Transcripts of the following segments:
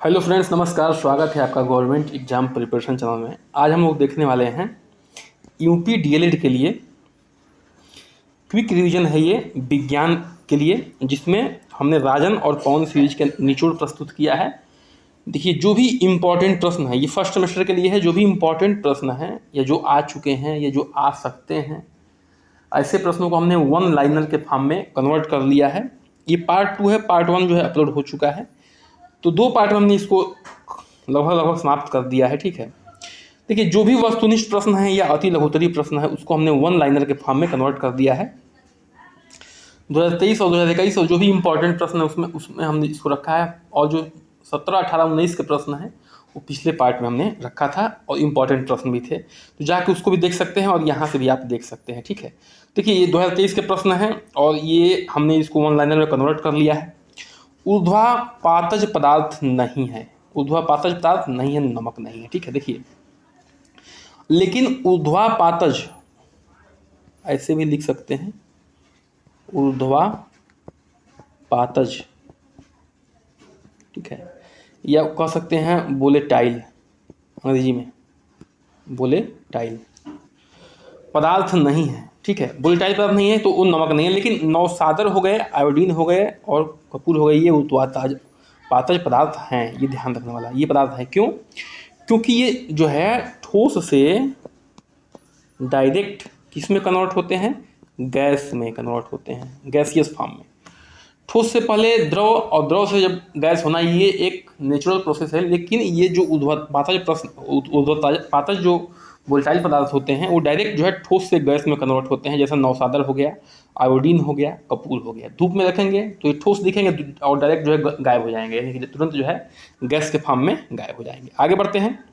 Hello friends, नमस्कार। स्वागत है आपका गवर्नमेंट एग्जाम प्रिपरेशन चैनल में। आज हम लोग देखने वाले हैं यूपी डीएलएड के लिए क्विक रिवीजन है ये विज्ञान के लिए, जिसमें हमने राजन और पवन सीरीज के निचोड़ प्रस्तुत किया है। देखिए, जो भी इम्पोर्टेंट प्रश्न है ये फर्स्ट सेमेस्टर के लिए है। जो भी इम्पोर्टेंट प्रश्न हैं या जो आ चुके हैं या जो आ सकते हैं, ऐसे प्रश्नों को हमने वन लाइनर के फॉर्म में कन्वर्ट कर लिया है। ये पार्ट 2 है। पार्ट 1 जो है अपलोड हो चुका है, तो 2 पार्ट में हमने इसको लगभग समाप्त कर दिया है। ठीक है, देखिए, जो भी वस्तुनिष्ठ प्रश्न है या अति लघुत्तरीय प्रश्न है उसको हमने वन लाइनर के फॉर्म में कन्वर्ट कर दिया है। 2023 और 2021 और जो भी इम्पोर्टेंट प्रश्न है उसमें उसमें हमने इसको रखा है, और जो 17, 18, 19 के प्रश्न हैं वो पिछले पार्ट में हमने रखा था और इम्पोर्टेंट प्रश्न भी थे, तो जाके उसको भी देख सकते हैं और यहाँ से भी आप देख सकते हैं। ठीक है, देखिए, ये 2023 के प्रश्न हैं और ये हमने इसको वन लाइनर में कन्वर्ट कर लिया है। ऊर्ध्वापातज पदार्थ नहीं है, ऊर्ध्वापातज पदार्थ नहीं है, नमक नहीं है। ठीक है, देखिए, लेकिन ऊर्ध्वापातज ऐसे भी लिख सकते हैं, ऊर्ध्वापातज। ठीक है, या कह सकते हैं वोलेटाइल, अंग्रेजी में वोलेटाइल पदार्थ नहीं है। ठीक है, वोलेटाइल पदार्थ नहीं है तो वो नमक नहीं है। लेकिन नौसादर हो गए, आयोडीन हो गए और कपूर हो गए, ये ऊर्ध्वापातज पदार्थ हैं। ये ध्यान रखने वाला, ये पदार्थ है। क्यों? क्योंकि ये जो है ठोस से डायरेक्ट किस में कन्वर्ट होते हैं? गैस में कन्वर्ट होते हैं, गैसियस फॉर्म में। ठोस से पहले द्रव और द्रव से जब गैस होना, ये एक नेचुरल प्रोसेस है। लेकिन ये जो ऊर्ध्वापातज जो वोलेटाइल पदार्थ होते हैं वो डायरेक्ट जो है ठोस से गैस में कन्वर्ट होते हैं। जैसे नौसादर हो गया, आयोडीन हो गया, कपूर हो गया। धूप में रखेंगे तो ये ठोस दिखेंगे और डायरेक्ट जो है गायब हो जाएंगे, यानी कि तुरंत जो है गैस के फॉर्म में गायब हो जाएंगे। आगे बढ़ते हैं।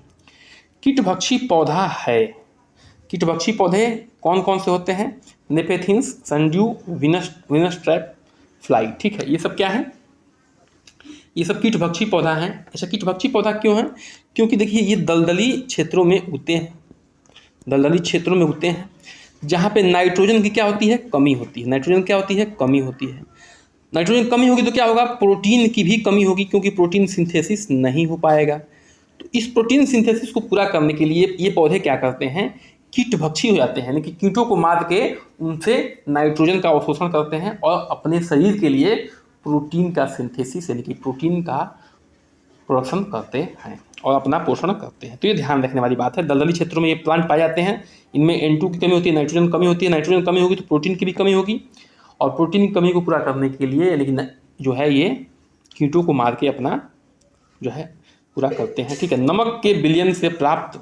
कीटभक्षी पौधा है। कीटभक्षी पौधे कौन कौन से होते हैं? नेपेथिन्स, सनड्यू, विनस ट्रैप, फ्लाई। ठीक है, ये सब क्या है? ये सब कीटभक्षी पौधा हैं। अच्छा, कीटभक्षी पौधा क्यों है? क्योंकि देखिए, ये दलदली क्षेत्रों में उगते हैं, दलदली क्षेत्रों में उगते हैं जहाँ पे नाइट्रोजन की क्या होती है? कमी होती है। नाइट्रोजन क्या होती है? कमी होती है। नाइट्रोजन कमी होगी तो क्या होगा? प्रोटीन की भी कमी होगी, क्योंकि प्रोटीन सिंथेसिस नहीं हो पाएगा। तो इस प्रोटीन सिंथेसिस को पूरा करने के लिए ये पौधे क्या करते हैं? कीटभक्षी हो जाते हैं, यानी कि कीटों को मार के उनसे नाइट्रोजन का अवशोषण करते हैं और अपने शरीर के लिए प्रोटीन का सिंथेसिस, यानी कि प्रोटीन का प्रोडक्शन करते हैं और अपना पोषण करते हैं। तो ये ध्यान रखने वाली बात है। दलदली क्षेत्रों में ये प्लांट पाए जाते हैं। इनमें N2 की कमी होती है, नाइट्रोजन कमी होती है। नाइट्रोजन कमी होगी तो प्रोटीन की भी कमी होगी, और प्रोटीन की कमी को पूरा करने के लिए यानी कि जो है ये कीटों को मार के अपना जो है पूरा करते हैं। ठीक है, नमक के विलयन से प्राप्त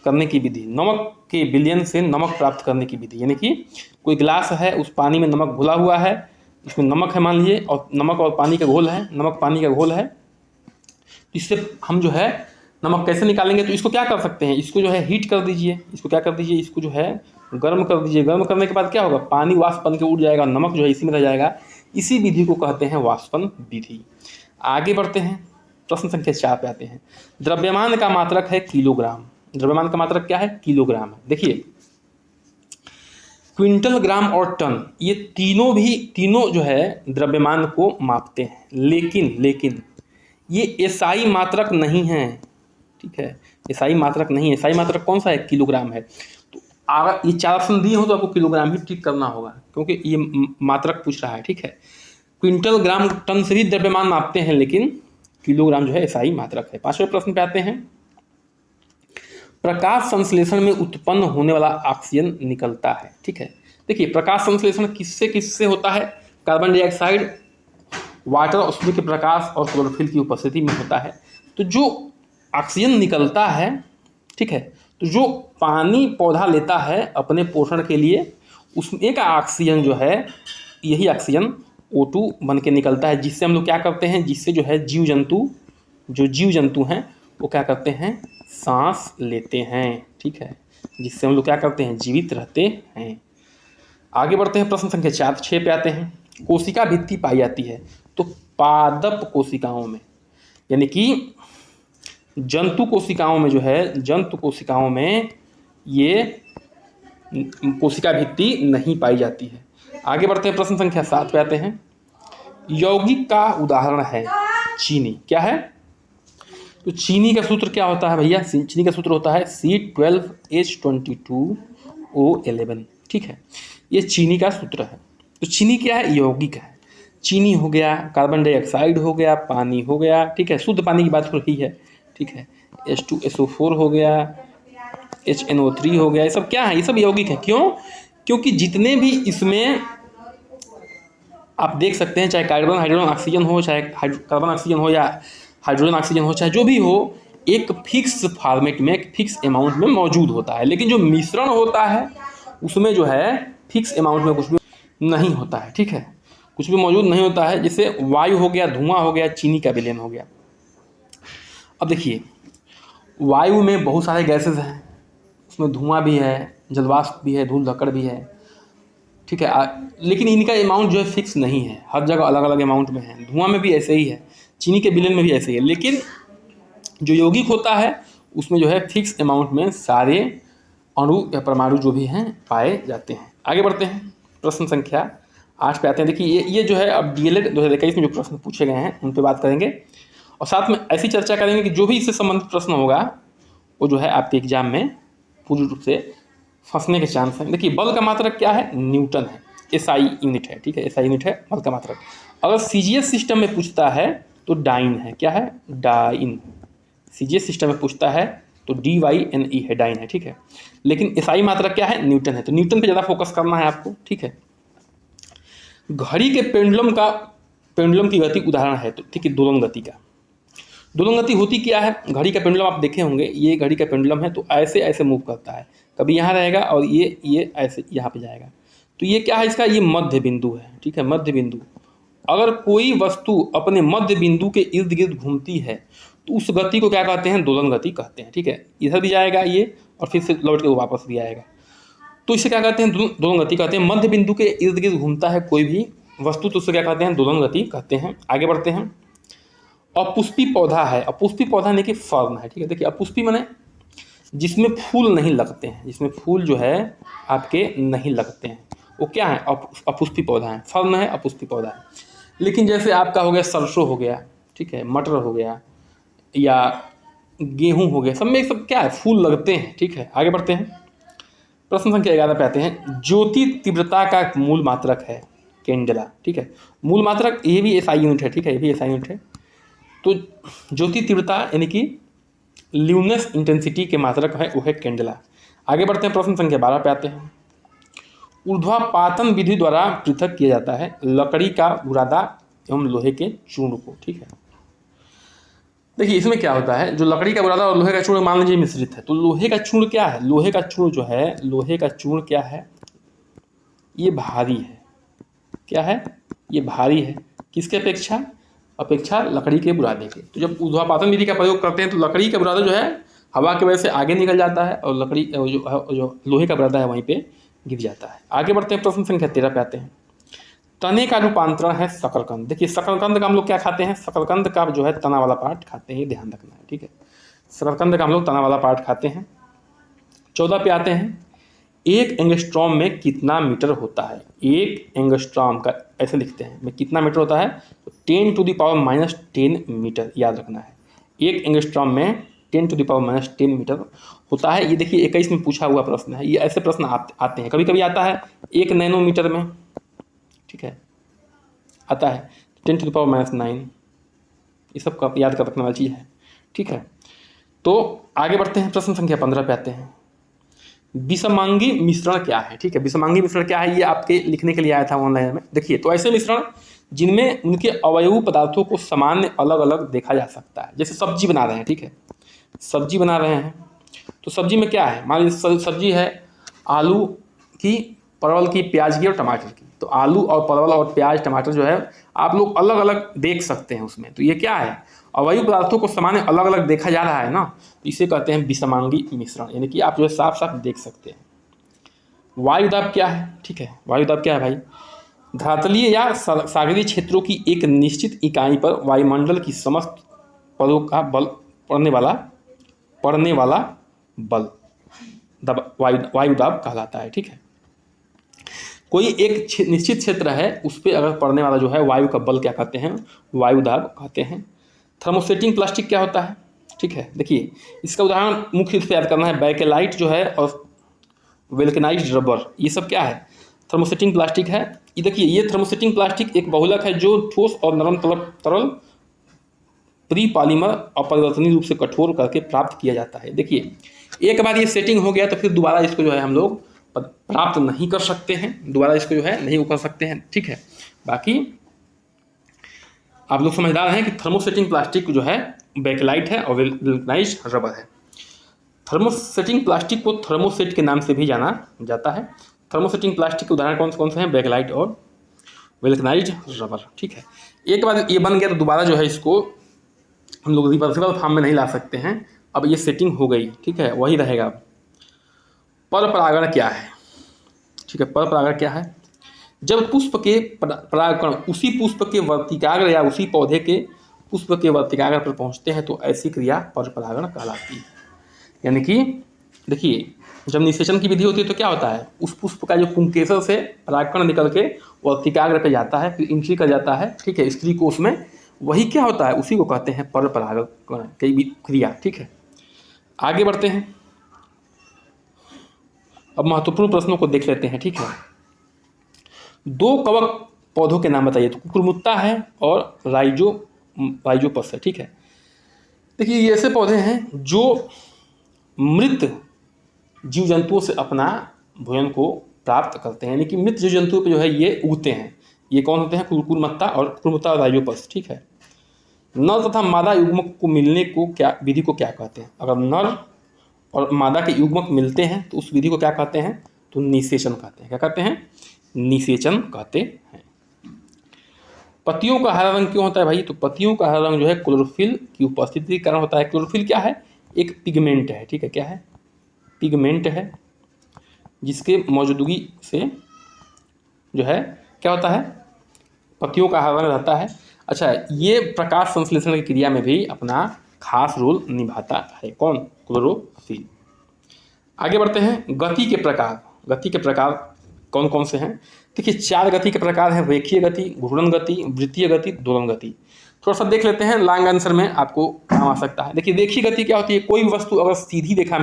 करने की विधि। नमक के विलयन से नमक प्राप्त करने की विधि, यानी कि कोई गिलास है, उस पानी में नमक घुला हुआ है, इसमें नमक है मान लीजिए, और नमक और पानी का घोल है, नमक पानी का घोल है। इससे हम जो है नमक कैसे निकालेंगे? तो इसको क्या कर सकते हैं? इसको जो है हीट कर दीजिए, इसको क्या कर दीजिए, इसको जो है गर्म कर दीजिए। गर्म करने के बाद क्या होगा? पानी वाष्प बन के उड़ जाएगा, नमक जो है इसी में रह जाएगा। इसी विधि को कहते हैं वाष्पन विधि। आगे बढ़ते हैं, प्रश्न संख्या 4 पे आते हैं। द्रव्यमान का मात्रक है किलोग्राम। द्रव्यमान का मात्रक क्या है? किलोग्राम है। देखिए, क्विंटल, ग्राम और टन, ये तीनों जो है द्रव्यमान को मापते हैं। लेकिन ये एसआई मात्रक नहीं है। ठीक है, एसआई मात्रक नहीं है। एसआई मात्रक कौन सा है? किलोग्राम है। तो अगर ये 4 ऑप्शन दिए हो तो आपको किलोग्राम ही टिक करना होगा, क्योंकि ये मात्रक पूछ रहा है। ठीक है, क्विंटल, ग्राम, टन से भी द्रव्यमान मापते हैं, लेकिन किलोग्राम जो है एसआई मात्रक है। 5वें प्रश्न पे आते हैं। प्रकाश संश्लेषण में उत्पन्न होने वाला ऑक्सीजन निकलता है। ठीक है, देखिए, प्रकाश संश्लेषण किससे किससे होता है? कार्बन डाइऑक्साइड, वाटर और सूर्य के प्रकाश और क्लोरोफिल की उपस्थिति में होता है। तो जो ऑक्सीजन निकलता है, ठीक है, तो जो पानी पौधा लेता है अपने पोषण के लिए, उसमें का ऑक्सीजन जो है, यही ऑक्सीजन O2 बन के निकलता है, जिससे हम लोग क्या करते हैं? जिससे जो है जीव जंतु हैं वो क्या करते हैं? सांस लेते हैं। ठीक है, जिससे हम लोग क्या करते हैं? जीवित रहते हैं। आगे बढ़ते हैं, प्रश्न संख्या 6 पे आते हैं। कोशिका भित्ति पाई जाती है तो पादप कोशिकाओं में, यानी कि जंतु कोशिकाओं में जो है, जंतु कोशिकाओं में ये कोशिका भित्ति नहीं पाई जाती है। आगे बढ़ते हैं, प्रश्न संख्या 7 पे आते हैं। यौगिक का उदाहरण है चीनी। क्या है? तो चीनी का सूत्र क्या होता है भैया? चीनी का सूत्र होता है C12H22O11, ठीक है, ये चीनी का सूत्र है। तो चीनी क्या है? यौगिक है। चीनी हो गया, कार्बन डाइऑक्साइड हो गया, पानी हो गया, ठीक है, शुद्ध पानी की बात हो रही है, ठीक है, H2SO4 हो गया, HNO3 हो गया, ये सब क्या है? ये सब यौगिक है। क्यों? क्योंकि जितने भी इसमें आप देख सकते हैं, चाहे कार्बन हाइड्रोजन ऑक्सीजन हो, चाहे कार्बन ऑक्सीजन हो या हाइड्रोजन ऑक्सीजन हो, चाहे जो भी हो, एक फिक्स फॉर्मेट में, एक फिक्स अमाउंट में मौजूद होता है। लेकिन जो मिश्रण होता है उसमें जो है फिक्स अमाउंट में कुछ भी नहीं होता है, ठीक है, कुछ भी मौजूद नहीं होता है। जैसे वायु हो गया, धुआं हो गया, चीनी का विलयन हो गया। अब देखिए, वायु में बहुत सारे गैसेज हैं, उसमें धुआं भी है, जलवाष्प भी है, धूल धक्कड़ भी है, ठीक है, लेकिन इनका अमाउंट जो है फिक्स नहीं है, हर जगह अलग अलग अमाउंट में है। धुआं में भी ऐसे ही है, चीनी के विलयन में भी ऐसे ही है। लेकिन जो यौगिक होता है उसमें जो है फिक्स अमाउंट में सारे अणु या परमाणु जो भी हैं पाए जाते हैं। आगे बढ़ते हैं, प्रश्न संख्या 8 पे आते हैं। देखिए ये जो है अब DLED 2021 में जो प्रश्न पूछे गए हैं उन पे बात करेंगे, और साथ में ऐसी चर्चा करेंगे कि जो भी इससे संबंधित प्रश्न होगा वो जो है आपके एग्जाम में पूरी रूप से फंसने के चांस हैं। देखिए, बल का मात्रक क्या है? न्यूटन है, SI यूनिट है, ठीक है, SI यूनिट है बल का मात्रक। अगर CGS सिस्टम में पूछता है तो डाइन है, क्या है? डाइन। CGS सिस्टम में पूछता है तो DYNE है, डाइन है, ठीक है। लेकिन SI मात्रक क्या है? न्यूटन है। तो न्यूटन पे ज़्यादा फोकस करना है आपको, ठीक है। घड़ी के पेंडुलम की गति उदाहरण है, तो ठीक है, दोलन गति का। दोलन गति होती क्या है? घड़ी का पेंडुलम आप देखे होंगे, ये घड़ी का पेंडुलम है, तो ऐसे ऐसे मूव करता है, कभी यहाँ रहेगा और ये ऐसे यहाँ पे जाएगा। तो ये क्या है इसका? ये मध्य बिंदु है, ठीक है, मध्य बिंदु। अगर कोई वस्तु अपने मध्य बिंदु के इर्द गिर्द घूमती है तो उस गति को क्या कहते हैं? दोलन गति कहते हैं, ठीक है। इधर भी जाएगा ये और फिर से लौट के वापस भी आएगा, तो इसे क्या कहते हैं? दोलन गति कहते हैं। मध्य बिंदु के इर्द गिर्द घूमता है कोई भी वस्तु तो उसे क्या कहते हैं? दोलन गति कहते हैं। आगे बढ़ते हैं। अपुष्पी पौधा है, अपुष्पी पौधा यानी कि फर्न है, ठीक है। देखिए, अपुष्पी माने जिसमें फूल नहीं लगते हैं, जिसमें फूल जो है आपके नहीं लगते हैं, वो क्या है? अपुष्पी पौधा है। फर्न है, अपुष्पी पौधा है। लेकिन जैसे आपका हो गया सरसों हो गया, ठीक है, मटर हो गया या गेहूं हो गया, सब में सब क्या है? फूल लगते हैं, ठीक है। आगे बढ़ते हैं, प्रश्न संख्या 11 पे आते हैं। ज्योति तीव्रता का मूल मात्रक है कैंडेला, ठीक है। मूल मात्रक ये भी SI यूनिट है, ठीक है, ये भी SI यूनिट है। तो ज्योति तीव्रता यानी कि ल्यूमिनस इंटेंसिटी के मात्रक है वो है कैंडेला। आगे बढ़ते हैं, प्रश्न संख्या 12 पे आते हैं। ऊर्ध्वापातन विधि द्वारा पृथक किया जाता है लकड़ी का बुरादा एवं लोहे के चूर्ण को, ठीक है। देखिए, इसमें क्या होता है, जो लकड़ी का बुरादा और लोहे का चूर्ण मान लीजिए मिश्रित है, तो लोहे का चूर्ण क्या है? लोहे का चूर्ण जो है, लोहे का चूर्ण क्या है? ये भारी है, क्या है? ये भारी है। किसके अपेक्षा लकड़ी के बुरादे के। तो जब ऊर्ध्वापातन विधि का प्रयोग करते हैं तो लकड़ी का बुरादा जो है हवा की वजह से आगे निकल जाता है और लकड़ी जो लोहे का बुरादा है वहीं पे गिर जाता है। आगे बढ़ते हैं, प्रश्न संख्या 13 पे आते हैं। तने का रूपांतरण है शकरकंद। देखिए, शकरकंद का हम लोग क्या खाते हैं? शकरकंद का जो है तना वाला पार्ट खाते हैं, ये ध्यान रखना है, ठीक है। शकरकंद का हम लोग तना वाला पार्ट खाते हैं। 14 पे आते हैं। एक एंगस्ट्रॉम में कितना मीटर होता है? एक एंगस्ट्रॉम का ऐसे लिखते हैं, में कितना मीटर होता है? तो 10⁻⁻10 मीटर, याद रखना है। एक एंगस्ट्रॉम में 10⁻⁻10 मीटर होता है। ये देखिए 21 में पूछा हुआ प्रश्न है। ये ऐसे प्रश्न आते हैं, कभी कभी आता है 1 नैनोमीटर में, ठीक है, आता है 10⁻⁹। ये सब याद कर रखने वाली चीज़ है, ठीक है। तो आगे बढ़ते हैं, प्रश्न संख्या 15 पे आते हैं। विषमांगी मिश्रण क्या है? ठीक है, विषमांगी मिश्रण क्या है? ये आपके लिखने के लिए आया था ऑनलाइन में। देखिए, तो ऐसे मिश्रण जिनमें उनके अवयवी पदार्थों को सामान्य अलग अलग देखा जा सकता है। जैसे सब्जी बना रहे हैं, ठीक है, सब्जी बना रहे हैं, तो सब्जी में क्या है? मान लीजिए सब्जी है आलू की, परवल की, प्याज की और टमाटर की। तो आलू और परवल और प्याज टमाटर जो है आप लोग अलग अलग देख सकते हैं उसमें। तो ये क्या है? अवयवी पदार्थों को सामान्य अलग अलग देखा जा रहा है ना, इसे कहते हैं विषमांगी मिश्रण, यानी कि आप जो है साफ साफ देख सकते हैं। वायुदाब क्या है? ठीक है, वायुदाब क्या है भाई? धरातलीय या सागरीय क्षेत्रों की एक निश्चित इकाई पर वायुमंडल की समस्त पदों का बल पड़ने वाला बल वायुदाब कहलाता है, ठीक है। कोई एक निश्चित क्षेत्र है उस पर अगर पड़ने वाला जो है वायु का बल क्या कहते हैं? वायुदाब कहते हैं। थर्मोस्टेटिंग प्लास्टिक क्या होता है? ठीक है। देखिए इसका उदाहरण मुख्य रूप से याद करना है, बैकेलाइट जो है और वेल्केनाइज्ड रबर, ये सब क्या है, थर्मोसेटिंग प्लास्टिक है। ये देखिए ये थर्मोसेटिंग प्लास्टिक एक बहुलक है जो ठोस और नरम तरल प्री पॉलीमर अपरिवर्तनीय रूप से कठोर करके प्राप्त किया जाता है। देखिए एक बार ये सेटिंग हो गया तो फिर दोबारा इसको जो है हम लोग प्राप्त नहीं कर सकते हैं, दोबारा इसको जो है नहीं वो कर सकते हैं, ठीक है। बाकी आप लोग समझदार हैं कि थर्मोसेटिंग प्लास्टिक जो है बैकेलाइट है और वेल्केनाइज्ड रबर है। थर्मोसेटिंग प्लास्टिक को थर्मोसेट के नाम से भी जाना जाता है। थर्मोसेटिंग प्लास्टिक के उदाहरण कौन से हैं, बैकेलाइट और वेल्केनाइज्ड रबर, ठीक है। एक बार ये बन गया तो दोबारा जो है इसको हम लोग रिवर्सिबल फॉर्म में नहीं ला सकते हैं। अब ये सेटिंग हो गई, ठीक है, वही रहेगा। पर परागण क्या है, ठीक है, पर परागण क्या है, जब पुष्प के परागकण उसी पुष्प के वर्तिकाग्र या उसी पौधे के पुष्प के वर्तिकाग्र पर पहुंचते हैं तो ऐसी क्रिया पर परागण कहलाती है। यानी कि देखिए जब निषेचन की विधि होती है तो क्या होता है, उस पुष्प का जो पुंकेसर से परागकण निकल के वर्तिकाग्र पे जाता है, फिर एंट्री कर जाता है, ठीक है, स्त्री कोष में, वही क्या होता है, उसी को कहते हैं पर परागण की क्रिया, ठीक है। आगे बढ़ते हैं, अब महत्वपूर्ण प्रश्नों को देख लेते हैं, ठीक है। दो कवक पौधों के नाम बताइए, तो कुकुरमुत्ता है और राइजोपस है, ठीक है। देखिए ये ऐसे पौधे हैं जो मृत जीव जंतुओं से अपना भोजन को प्राप्त करते हैं, यानी कि मृत जीव जंतुओं पे जो है ये उगते हैं। ये कौन होते हैं, कुकुरमुत्ता और राइजोपस, ठीक है। नर तथा मादा युग्मक को मिलने को क्या विधि को क्या कहते हैं, अगर नर और मादा के युग्मक मिलते हैं तो उस विधि को क्या कहते हैं, तो निषेचन कहते हैं। क्या कहते हैं, निषेचन कहते हैं। पत्तियों का हरा रंग क्यों होता है भाई, तो पत्तियों का हरा रंग जो है क्लोरोफिल की उपस्थिति के कारण होता है। क्लोरोफिल क्या है, एक पिगमेंट है, ठीक है, क्या है, पिगमेंट है, जिसके मौजूदगी से जो है क्या होता है, पत्तियों का हरा रंग रहता है। अच्छा, ये प्रकाश संश्लेषण की क्रिया में भी अपना खास रोल निभाता है, कौन, क्लोरोफिल। आगे बढ़ते हैं, गति के प्रकार। गति के प्रकार कौन कौन से हैं, देखिए 4 गति के प्रकार हैं, रेखीय गति, घूर्णन गति, वृत्तीय गति, दोलन गति। थोड़ा सा देख लेते हैं, लॉन्ग आंसर में आपको काम आ सकता है। देखिए रेखीय गति क्या होती है, कोई वस्तु अगर सीधी रेखा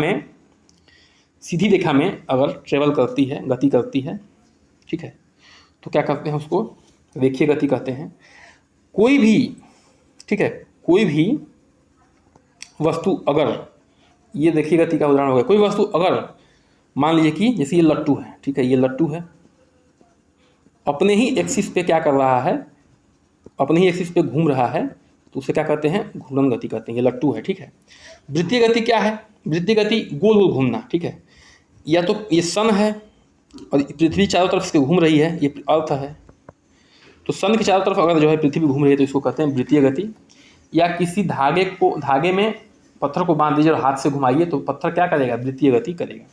में अगर ट्रेवल करती है, गति करती है, ठीक है, तो क्या करते हैं, उसको रेखीय गति कहते हैं। कोई भी, ठीक है, कोई भी वस्तु अगर, ये देखिए गति का उदाहरण हो गया, कोई वस्तु अगर मान लीजिए कि जैसे ये लट्टू है, ठीक है, ये लट्टू है, अपने ही एक्सिस पे क्या कर रहा है, अपने ही एक्सिस पे घूम रहा है, तो उसे क्या कहते हैं, घूर्णन गति कहते हैं। ये लट्टू है, ठीक है। वृत्तीय गति क्या है, वृत्तीय गति गोल गोल घूमना, ठीक है, या तो ये सन है और पृथ्वी चारों तरफ से घूम रही है, ये अर्थ है, तो सन के चारों तरफ अगर जो है पृथ्वी घूम रही है तो इसको कहते हैं वृत्तीय गति। या किसी धागे में पत्थर को बांध दीजिए और हाथ से घुमाइए तो पत्थर क्या करेगा, वृत्तीय गति करेगा।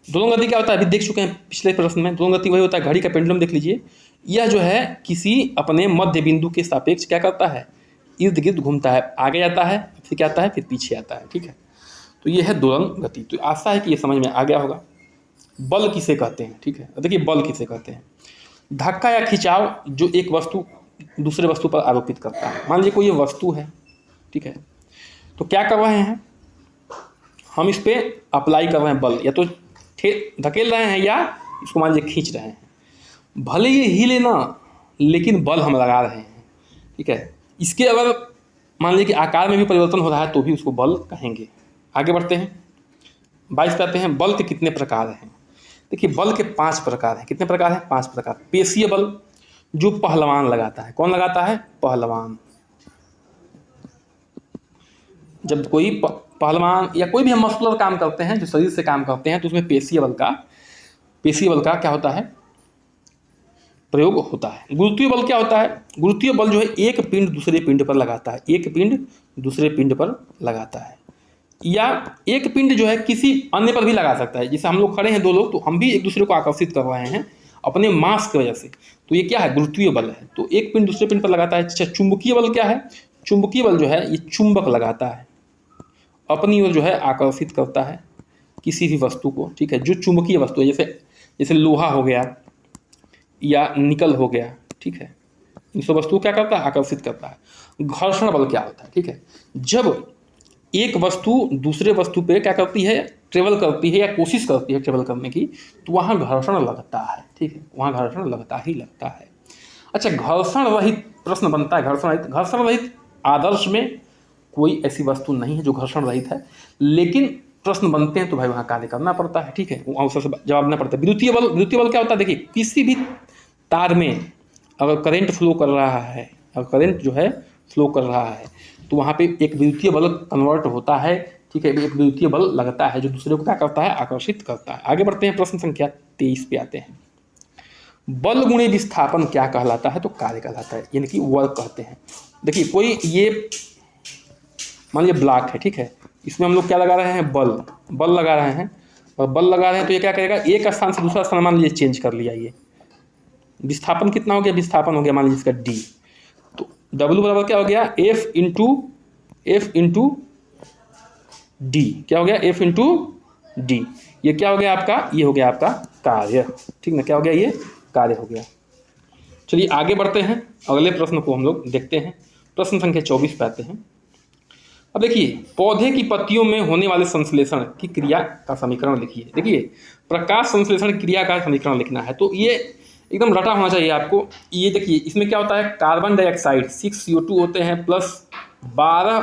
दोलन गति क्या होता है, अभी देख चुके हैं पिछले प्रश्न में, दोलन गति वही होता है, घड़ी का पेंडुलम देख लीजिए, यह जो है किसी अपने मध्य बिंदु के सापेक्ष क्या करता है, इर्द गिर्द घूमता है, आगे जाता है, फिर क्या आता है, फिर पीछे आता है, ठीक है। तो ये है दोलन गति। तो आशा है कि ये समझ में आ गया होगा। बल किसे कहते हैं, ठीक है, देखिए बल किसे कहते हैं, धक्का या खिंचाव जो एक वस्तु दूसरे वस्तु पर आरोपित करता है। मान लीजिए कोई ये वस्तु है, ठीक है, तो क्या कर रहे हैं हम, इस पर अप्लाई कर रहे हैं बल, या तो धकेल रहे हैं या इसको मान लीजिए खींच रहे हैं, भले ये हिले ना लेकिन बल हम लगा रहे हैं, ठीक है। इसके अगर मान लीजिए कि आकार में भी परिवर्तन हो रहा है तो भी उसको बल कहेंगे। आगे बढ़ते हैं, 22 पे आते हैं, बल के कितने प्रकार हैं। देखिए बल के 5 प्रकार हैं। कितने प्रकार हैं, 5 प्रकार। पेशीय बल जो पहलवान लगाता है, कौन लगाता है, पहलवान। जब कोई पहलवान या कोई भी हम मस्कुलर काम करते हैं, जो शरीर से काम करते हैं, तो उसमें पेशीय बल का क्या होता है, प्रयोग होता है। गुरुत्वीय बल क्या होता है, गुरुत्वीय बल जो है एक पिंड दूसरे पिंड पर लगाता है, एक पिंड दूसरे पिंड पर लगाता है, या एक पिंड जो है किसी अन्य पर भी लगा सकता है। जैसे हम लोग खड़े हैं 2 लोग, तो हम भी एक दूसरे को आकर्षित कर रहे हैं अपने मास की वजह से, तो ये क्या है, गुरुत्वीय बल है। तो एक पिंड दूसरे पिंड पर लगाता है। अच्छा, चुंबकीय बल क्या है, चुंबकीय बल जो है ये चुंबक लगाता है, अपनी ओर जो है आकर्षित करता है किसी भी वस्तु को, ठीक है, जो चुंबकीय वस्तु है, जैसे लोहा हो गया या निकल हो गया, ठीक है, इन सब वस्तुओं क्या करता है, आकर्षित करता है। घर्षण बल क्या होता है, ठीक है, जब एक वस्तु दूसरे वस्तु पे क्या करती है, ट्रेवल करती है या कोशिश करती है ट्रेवल करने की, तो वहाँ घर्षण लगता है, ठीक है, वहाँ घर्षण लगता ही लगता है। अच्छा, घर्षण रहित प्रश्न बनता है, घर्षण रहित आदर्श में कोई ऐसी वस्तु नहीं है जो घर्षण रहित है, लेकिन प्रश्न बनते हैं तो भाई वहाँ कार्य करना पड़ता है, ठीक है, वहाँ उससे जवाब देना पड़ता है। विद्युतीय बल क्या होता है, देखिए किसी भी तार में अगर करंट फ्लो कर रहा है, अगर करंट जो है फ्लो कर रहा है, तो वहाँ पे एक विद्युतीय बल कन्वर्ट होता है, ठीक है, एक विद्युतीय बल लगता है जो दूसरे को क्या करता है, आकर्षित करता है। आगे बढ़ते हैं, प्रश्न संख्या 23 पे आते हैं। बल गुणे विस्थापन क्या कहलाता है, तो कार्य कहलाता है, यानी कि वर्क कहते हैं। देखिए कोई ये मान लीजिए ब्लॉक है, ठीक है, इसमें हम लोग क्या लगा रहे हैं, बल लगा रहे हैं, और बल लगा रहे हैं तो ये क्या करेगा, एक स्थान से दूसरा स्थान मान लीजिए चेंज कर लिया, ये विस्थापन कितना हो गया, विस्थापन हो गया मान लीजिए इसका डी, तो W बराबर क्या हो गया, F इंटू डी, क्या हो गया, F इंटू डी, ये क्या हो गया आपका, ये हो गया आपका कार्य, ठीक ना, क्या हो गया, ये कार्य हो गया। चलिए आगे बढ़ते हैं, अगले प्रश्न को हम लोग देखते हैं। प्रश्न संख्या 24 पे आते हैं। अब देखिए, पौधे की पत्तियों में होने वाले संश्लेषण की क्रिया का समीकरण लिखिए। देखिए प्रकाश संश्लेषण क्रिया का समीकरण लिखना है, तो ये एकदम रटा होना चाहिए आपको। ये देखिए इसमें क्या होता है, कार्बन डाइऑक्साइड 6 CO2 होते हैं प्लस 12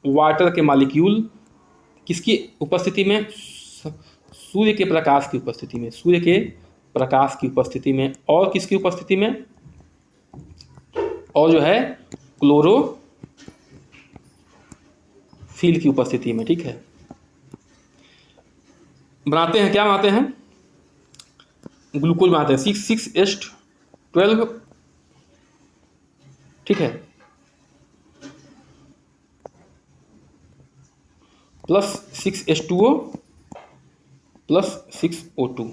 वाटर के मॉलिक्यूल, किसकी उपस्थिति में, सूर्य के प्रकाश की उपस्थिति में, सूर्य के प्रकाश की उपस्थिति में, और किसकी उपस्थिति में, और जो है क्लोरोफिल की उपस्थिति में, ठीक है। बनाते हैं, क्या बनाते हैं, ग्लूकोज बनाते हैं, 6H12, ठीक है, प्लस 6H2O प्लस 6O2।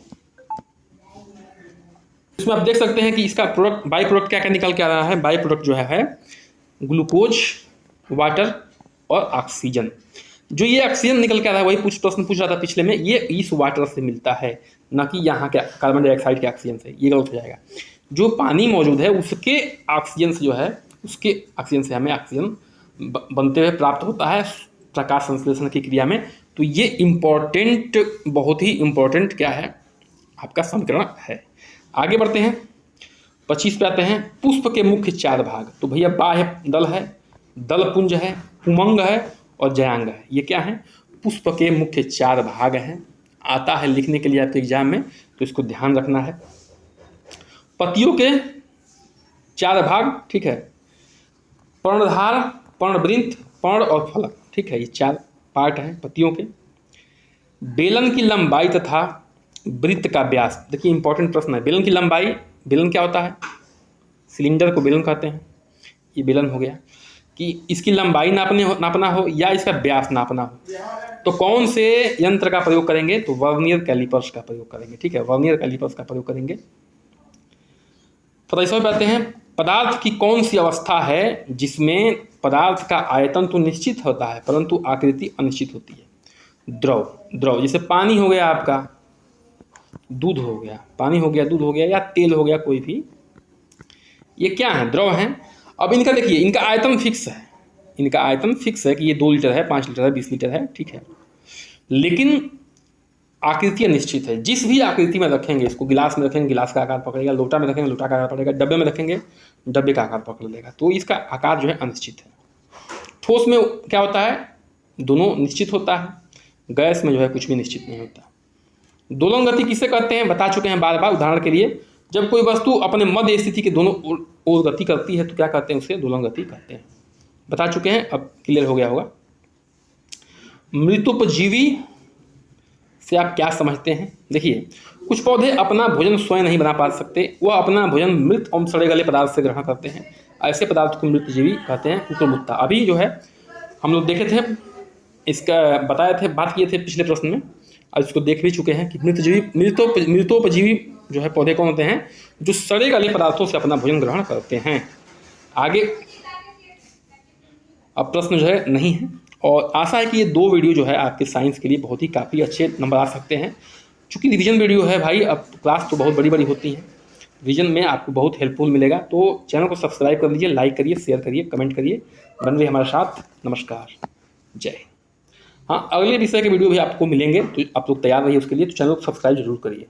इसमें आप देख सकते हैं कि इसका प्रोडक्ट, बाई प्रोडक्ट क्या क्या निकल के आ रहा है, बाई प्रोडक्ट जो है ग्लूकोज, वाटर और ऑक्सीजन। जो ये ऑक्सीजन निकल के आ रहा है वही प्रश्न पूछ रहा था पिछले में, ये इस वाटर से मिलता है, ना कि यहाँ के कार्बन डाइऑक्साइड के ऑक्सीजन से, ये गलत हो जाएगा। जो पानी मौजूद है उसके ऑक्सीजन से जो है, उसके ऑक्सीजन से हमें ऑक्सीजन बनते हुए प्राप्त होता है प्रकाश संश्लेषण की क्रिया में। तो ये इम्पोर्टेंट, बहुत ही इम्पोर्टेंट क्या है आपका समीकरण है। आगे बढ़ते हैं, 25 पे आते हैं। पुष्प के मुख्य 4 भाग, तो भैया बाह्य दल है, दल पुंज है, पुमंग है और जयांग है। ये क्या है, पुष्प के मुख्य 4 भाग हैं, आता है लिखने के लिए आपके एग्जाम में, तो इसको ध्यान रखना है। पत्तियों के 4 भाग, ठीक है, पर्णधार, पर्णवृंत, पर्ण और फलक, ठीक है, ये 4 पार्ट हैं पत्तियों के। बेलन की लंबाई तथा वृत्त का व्यास, देखिए इंपॉर्टेंट प्रश्न है। बेलन की लंबाई, बेलन क्या होता है, सिलेंडर को बेलन कहते हैं, ये बेलन हो गया। कि इसकी लंबाई नापना हो या इसका व्यास नापना हो, तो कौन से यंत्र का प्रयोग करेंगे, तो वर्नियर कैलिपर्स का प्रयोग करेंगे, ठीक है, वर्नियर कैलिपर्स का प्रयोग करेंगे। 27 पे आते हैं। पदार्थ की कौन सी अवस्था है जिसमें पदार्थ का आयतन तो निश्चित होता है परंतु आकृति अनिश्चित होती है, द्रव, जैसे पानी हो गया आपका, दूध हो गया, पानी हो गया, दूध हो गया, या तेल हो गया, कोई भी, ये क्या है, द्रव है। अब इनका देखिए, इनका आयतन फिक्स है, इनका आयतन फिक्स है कि ये 2 लीटर है, 5 लीटर है, 20 लीटर है, ठीक है, लेकिन आकृति निश्चित है। जिस भी आकृति में रखेंगे, इसको गिलास में रखेंगे, गिलास का आकार पकड़ेगा, लोटा में रखेंगे, लोटा का आकार पकड़ेगा, डब्बे में रखेंगे, डब्बे का आकार पकड़ लेगा, तो इसका आकार जो है अनिश्चित है। ठोस में क्या होता है, दोनों निश्चित होता है, गैस में जो है कुछ भी निश्चित नहीं होता। दोलन गति किसे कहते हैं, बता चुके हैं बार बार। उदाहरण के लिए, जब कोई वस्तु अपने मध्य स्थिति के दोनों ओर गति करती है तो क्या कहते हैं, उसे दोलन गति कहते हैं, बता चुके हैं, अब क्लियर हो गया होगा। मृतोपजीवी से आप क्या समझते हैं, देखिए कुछ पौधे अपना भोजन स्वयं नहीं बना पा सकते, वह अपना भोजन मृत और सड़े गले पदार्थ से ग्रहण करते हैं, ऐसे पदार्थ को मृतजीवी कहते हैं, कुकुरमुत्ता। अभी जो है हम लोग देखे थे, इसका बताए थे, बात किए थे पिछले प्रश्न में, आज इसको देख भी चुके हैं कि मृतोपजीवी जो है पौधे कौन होते हैं, जो सड़े गले पदार्थों से अपना भोजन ग्रहण करते हैं। आगे अब प्रश्न जो है नहीं है, और आशा है कि ये 2 वीडियो जो है आपके साइंस के लिए बहुत ही काफ़ी अच्छे नंबर आ सकते हैं। चूँकि रिवीजन वीडियो है भाई, अब क्लास तो बहुत बड़ी बड़ी होती है, रिवीजन में आपको बहुत हेल्पफुल मिलेगा। तो चैनल को सब्सक्राइब कर लीजिए, लाइक करिए, शेयर करिए, कमेंट करिए, बन रहिए हमारे साथ। नमस्कार, जय हिंद। हाँ, अगले विषय के वीडियो भी आपको मिलेंगे, तो आप लोग तैयार रहिए उसके लिए, तो चैनल को सब्सक्राइब जरूर करिए।